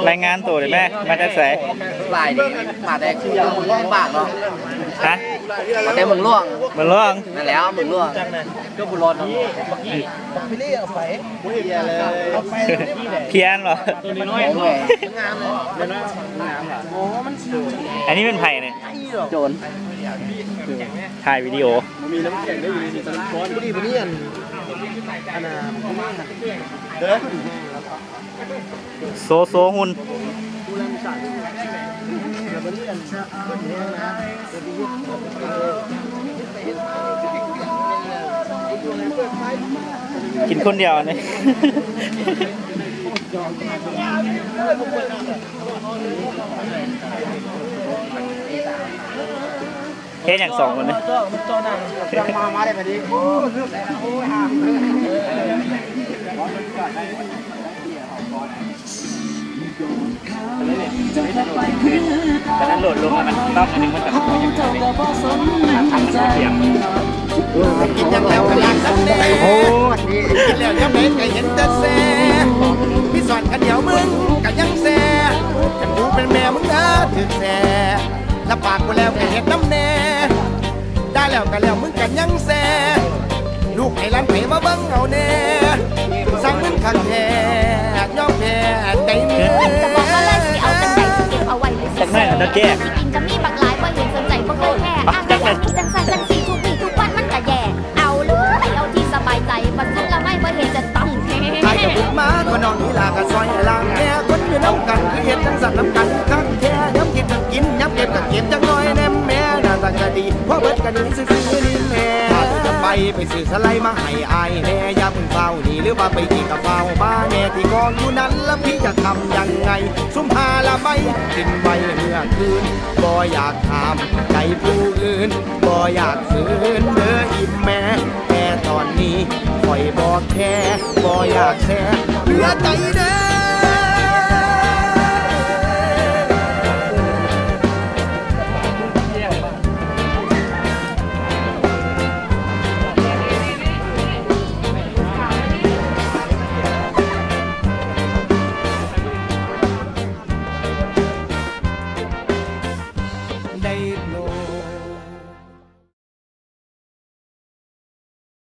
รายงานตัวเลยแม่มาจากไหนลายนี่มาแต่คือมึงล่วงปากเนาะฮะมาแต่มึงล่วงนั่นแล้วมึงล่วงก็บุรอดเนาะเพี้ยนเหรออันนี้เป็นไผ่เนี่ยโจรถ่ายวิดีโอมีน้ำแข็งได้อยู่ในตลาดพอดีพอดีอันน่ะโซหุ่นกินคนเดียวเนี่ยเฮ้ยอย่างสองคนเนี่ยมาได้พอดีแต่นั้นโหลดลงมันต้องอันนึงมันแบบทำมันเสียงกินยังแล้วกันลังนั่นเองโอ้กินแล้วยังไม่ไก่เห็นแต่แซ่พี่สอนกันเดี๋ยวมึงกันยังแซ่กันกูเป็นแม่มึงนะถึงแซ่รับปากกูแล้วไก่เห็นน้ำแน่ได้แล้วกันแล้วมึงกันยังแซ่ลูกไอ้ล้านไผ่มาเบิ้งเอาแน่สั่งมึงขังแท้ย่อมแพ้ใจเนื้อจะบอกว่าเลยสิเอาจังใจสิเก็บเอาไว้เลยสิจังไหนอันตะแก่สิกินกับมีบักหลายบ่เห็นสนใจบ่เคยแค่อ้างแต่อยากมีจังสันจังสีทุกวี่ทุกวันมันก็แย่เอาเลยเอาที่สบายใจบรรทุกแล้วไม่บ่เห็นจะต้องแพ้ใครจะบุกมาก็นอนนี่ลากันซอยลางแม่คนอยู่น้ำกันคือเห็นจังสันน้ำกันคักแท้ย้ำกินก็กินย้ำเก็บก็เก็บจังน้อยแน่แม่น่าตาก็ดีเพราะเบิดกันนี่ซื้อนี่แม่จะไปซื้อสไลด์มาให้อายแน่อย่าเพิ่งเฝ้านี่หรือว่าไปกินกับเฝ้าบ้าแม่ที่กองอยู่นั้นแล้วพี่จะทำยังไงซุ่มพาละไม่กินไว้เมื่อคืนบ่อยากถามใจผู้อื่นบ่อยากฝืนเด้ออิ่มแม่แต่ตอนนี้คอยบอกแค่บ่อยากแช่เหลือใจเด้อ